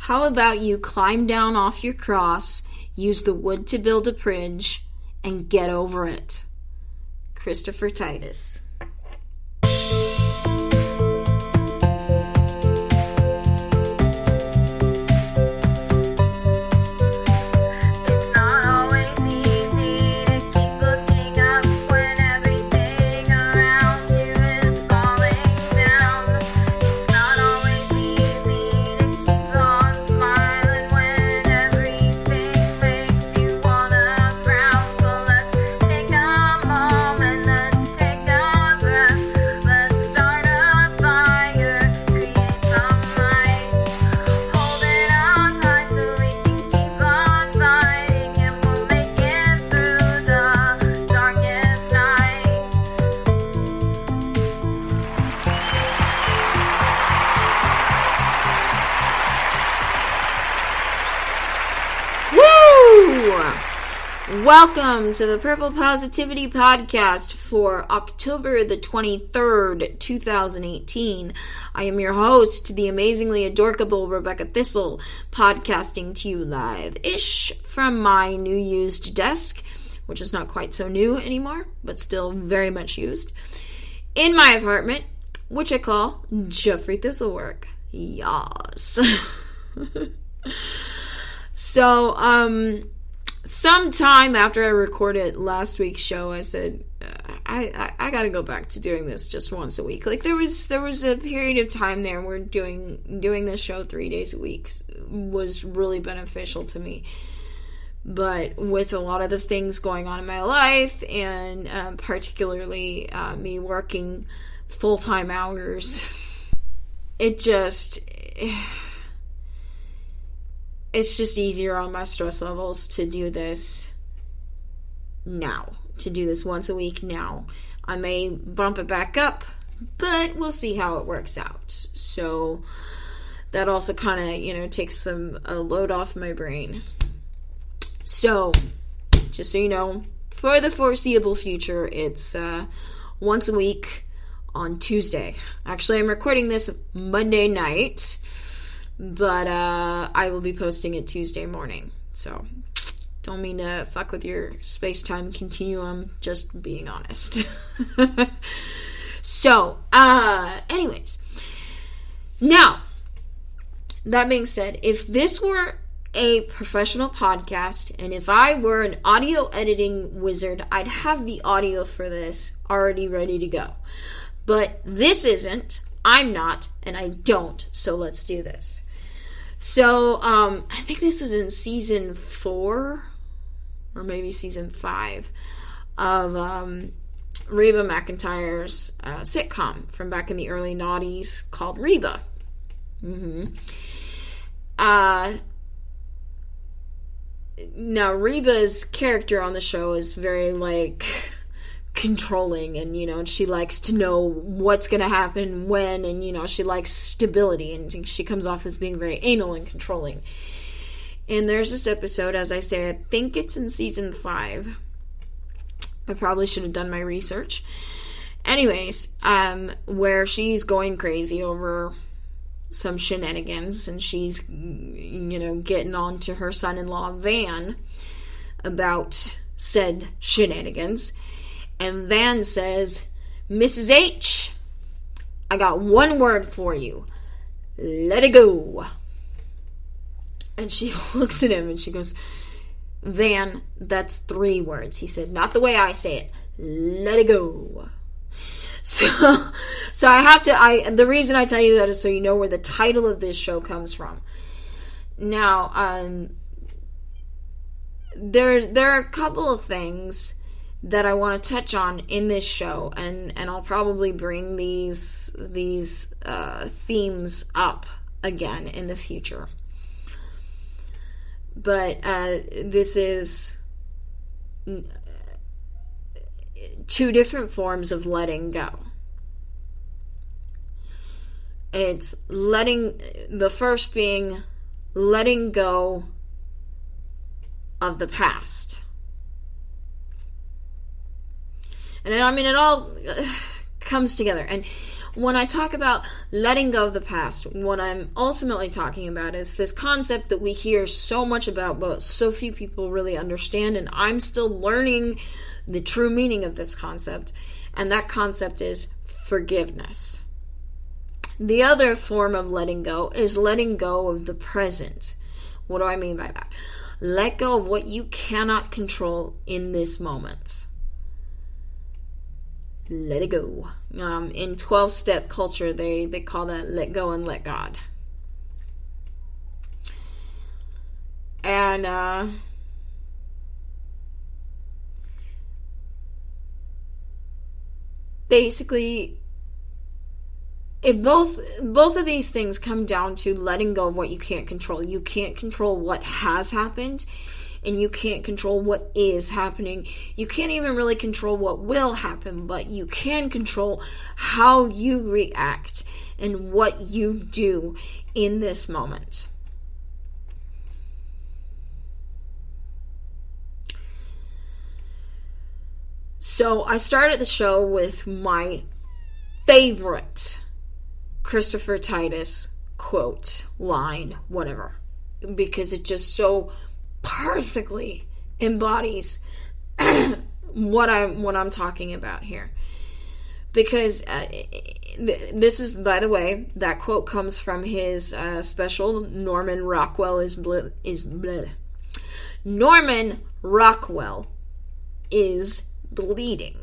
how about you climb down off your cross, use the wood to build a bridge, and get over it? Christopher Titus. Welcome to the Purple Positivity Podcast for October the 23rd, 2018. I am your host, the amazingly adorable Rebecca Thistle, podcasting to you live-ish from my new used desk, which is not quite so new anymore, but still very much used, in my apartment, which I call Jeffrey Thistlework. Yas. Sometime after I recorded last week's show, I said, I gotta go back to doing this just once a week. Like, there was a period of time there where doing this show 3 days a week was really beneficial to me. But with a lot of the things going on in my life, and particularly me working full-time hours, it's just easier on my stress levels to do this now. To do this once a week now. I may bump it back up, but we'll see how it works out. So that also kind of, takes a load off my brain. So, just so you know, for the foreseeable future, it's once a week on Tuesday. Actually, I'm recording this Monday night, but I will be posting it Tuesday morning. So, don't mean to fuck with your space-time continuum, just being honest. So, anyways. Now, that being said, if this were a professional podcast, and if I were an audio editing wizard, I'd have the audio for this already ready to go. But this isn't, I'm not, and I don't, so let's do this. So, I think this was in season 4, or maybe season 5, of Reba McEntire's sitcom from back in the early noughties called Reba. Now, Reba's character on the show is very, controlling, and, she likes to know what's going to happen when, and, she likes stability, and she comes off as being very anal and controlling. And there's this episode, as I say, I think it's in season 5. I probably should have done my research. Anyways, where she's going crazy over some shenanigans, and she's, getting on to her son-in-law, Van, about said shenanigans. And Van says, "Mrs. H, I got one word for you. Lettigoo." And she looks at him and she goes, "Van, that's 3 words." He said, "Not the way I say it. Lettigoo." So I have to, the reason I tell you that is so you know where the title of this show comes from. Now, there are a couple of things that I want to touch on in this show, and I'll probably bring these themes up again in the future. But this is 2 different forms of letting go. It's the first being letting go of the past. And it all comes together. And When I talk about letting go of the past, what I'm ultimately talking about is this concept that we hear so much about, but so few people really understand, and I'm still learning the true meaning of this concept, and that concept is forgiveness. The other form of letting go is letting go of the present. What do I mean by that? Let go of what you cannot control in this moment. Let it go. In 12-step culture, they call that let go and let God. And basically, if both of these things come down to letting go of what you can't control. You can't control what has happened, and you can't control what is happening. You can't even really control what will happen, but you can control how you react and what you do in this moment. So I started the show with my favorite Christopher Titus quote, line, whatever, because it just so perfectly embodies what I'm talking about here. Because this is, by the way, that quote comes from his special Norman Rockwell is Norman Rockwell is bleeding.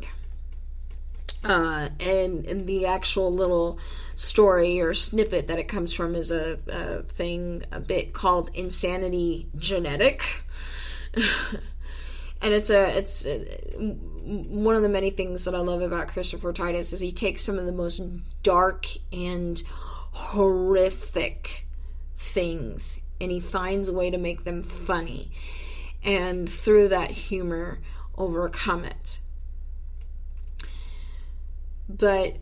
And the actual little story or snippet that it comes from is a bit called Insanity Genetic. And it's one of the many things that I love about Christopher Titus is he takes some of the most dark and horrific things and he finds a way to make them funny, and through that humor overcome it. But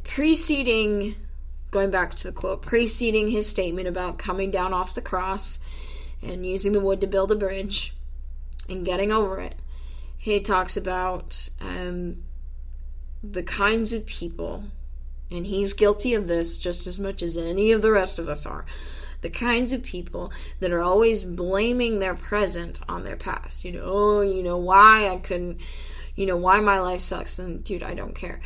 going back to the quote, preceding his statement about coming down off the cross and using the wood to build a bridge and getting over it, he talks about the kinds of people, and he's guilty of this just as much as any of the rest of us are, the kinds of people that are always blaming their present on their past. Why I couldn't, why my life sucks, and dude, I don't care.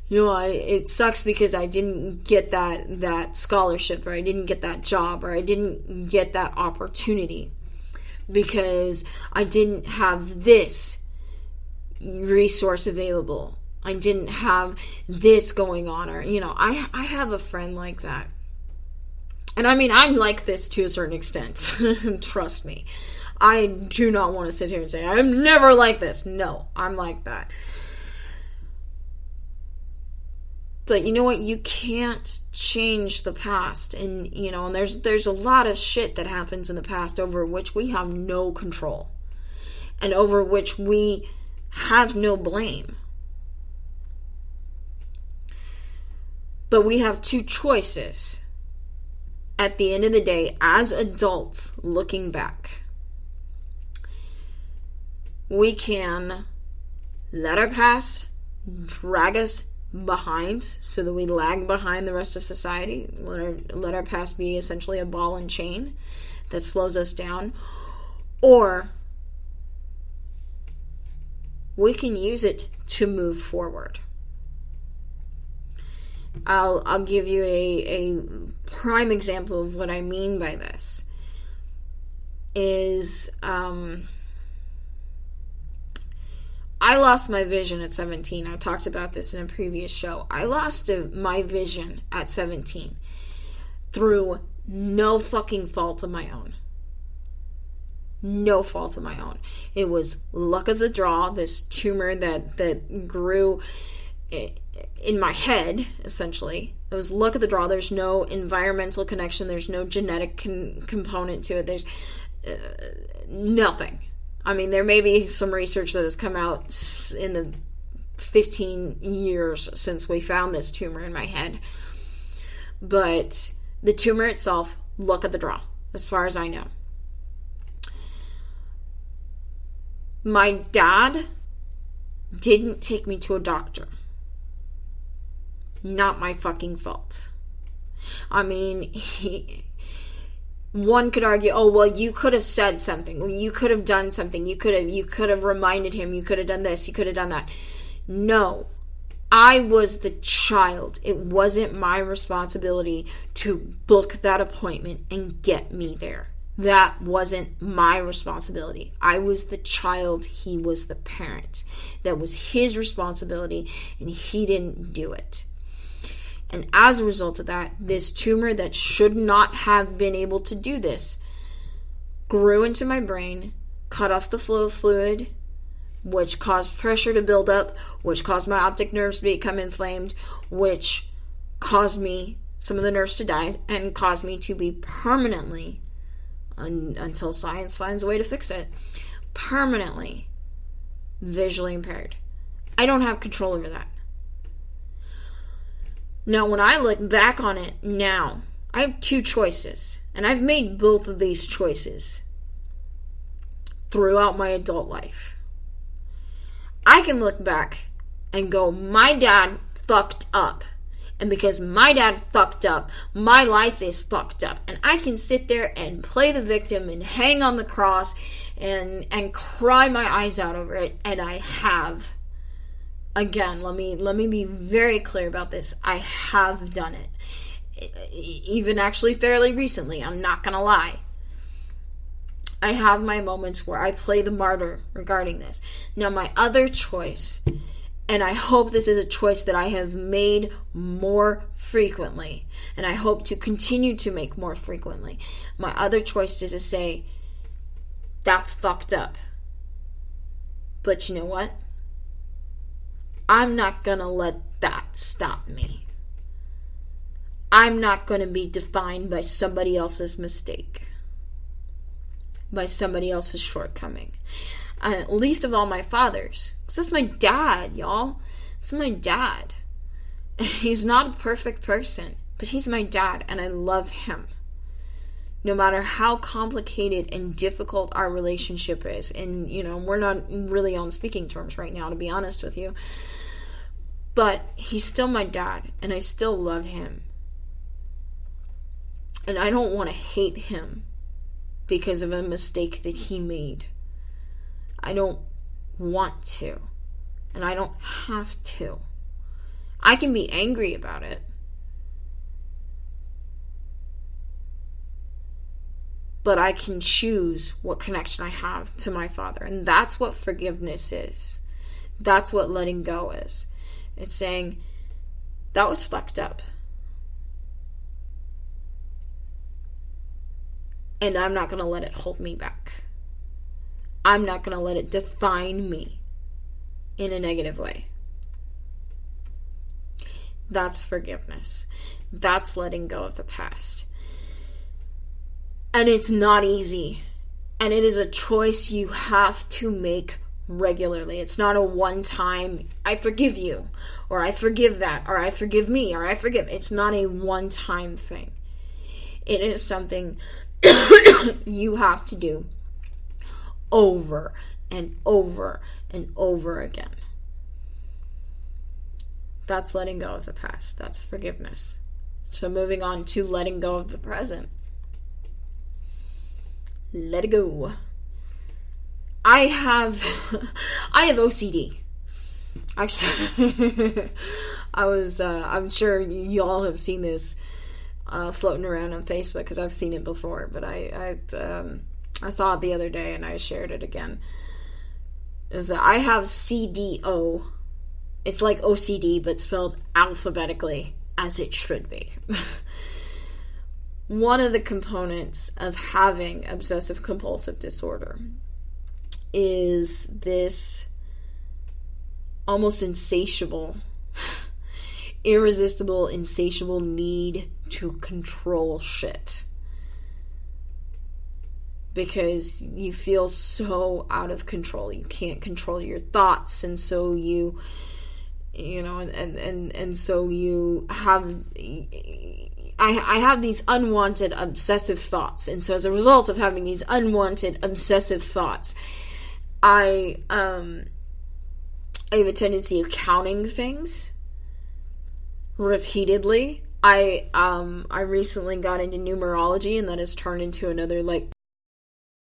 It sucks because I didn't get that scholarship, or I didn't get that job, or I didn't get that opportunity because I didn't have this resource available. I didn't have this going on, or, I have a friend like that. And I mean, I'm like this to a certain extent. Trust me. I do not want to sit here and say, I'm never like this. No, I'm like that. But you know what? You can't change the past. And, and there's a lot of shit that happens in the past over which we have no control. And over which we have no blame. But we have two choices at the end of the day as adults looking back. We can let our past drag us behind so that we lag behind the rest of society. Let our past be essentially a ball and chain that slows us down. Or we can use it to move forward. I'll give you a prime example of what I mean by this. Is I lost my vision at 17. I talked about this in a previous show. I lost my vision at 17 through no fucking fault of my own. No fault of my own. It was luck of the draw, this tumor that grew in my head, essentially. It was luck of the draw. There's no environmental connection. There's no genetic component to it. There's nothing. I mean, there may be some research that has come out in the 15 years since we found this tumor in my head. But the tumor itself, luck of the draw, as far as I know. My dad didn't take me to a doctor. not my fucking fault. I mean, one could argue, oh, well, you could have said something, you could have done something, you could have reminded him, you could have done this, you could have done that. No, I was the child. It wasn't my responsibility to book that appointment and get me there. That wasn't my responsibility. I was the child, he was the parent. That was his responsibility, and he didn't do it. And as a result of that, this tumor that should not have been able to do this grew into my brain, cut off the flow of fluid, which caused pressure to build up, which caused my optic nerves to become inflamed, which caused me, some of the nerves to die, and caused me to be permanently, until science finds a way to fix it, permanently visually impaired. I don't have control over that. Now, when I look back on it now, I have two choices, and I've made both of these choices throughout my adult life. I can look back and go, my dad fucked up, and because my dad fucked up, my life is fucked up, and I can sit there and play the victim and hang on the cross and cry my eyes out over it, and I have. Again, let me be very clear about this. I have done it. Even actually fairly recently, I'm not gonna lie. I have my moments where I play the martyr regarding this. Now, my other choice, and I hope this is a choice that I have made more frequently, and I hope to continue to make more frequently. My other choice is to say, that's fucked up. But you know what? I'm not going to let that stop me. I'm not going to be defined by somebody else's mistake, by somebody else's shortcoming. Least of all my father's. Because that's my dad, y'all. It's my dad. He's not a perfect person, but he's my dad, and I love him. No matter how complicated and difficult our relationship is, and, we're not really on speaking terms right now, to be honest with you, but he's still my dad, and I still love him. And I don't want to hate him because of a mistake that he made. I don't want to, and I don't have to. I can be angry about it, but I can choose what connection I have to my father, and that's what forgiveness is. That's what letting go is. It's saying, that was fucked up, and I'm not going to let it hold me back. I'm not going to let it define me in a negative way. That's forgiveness. That's letting go of the past. And it's not easy. And it is a choice you have to make regularly. It's not a one-time, I forgive you, or I forgive that, or I forgive me, or I forgive. It's not a one-time thing. It is something you have to do over and over and over again. That's letting go of the past. That's forgiveness. So moving on to letting go of the present. Let it go. I have OCD. Actually, I'm sure y'all have seen this floating around on Facebook because I've seen it before, but I saw it the other day and I shared it again. Is that I have CDO. It's like OCD, but spelled alphabetically, as it should be. One of the components of having obsessive compulsive disorder is this almost insatiable, irresistible, insatiable need to control shit. Because you feel so out of control. You can't control your thoughts, and so you know, and so you have, I have these unwanted obsessive thoughts, and so as a result of having these unwanted obsessive thoughts, I have a tendency of counting things, repeatedly. I recently got into numerology, and that has turned into another like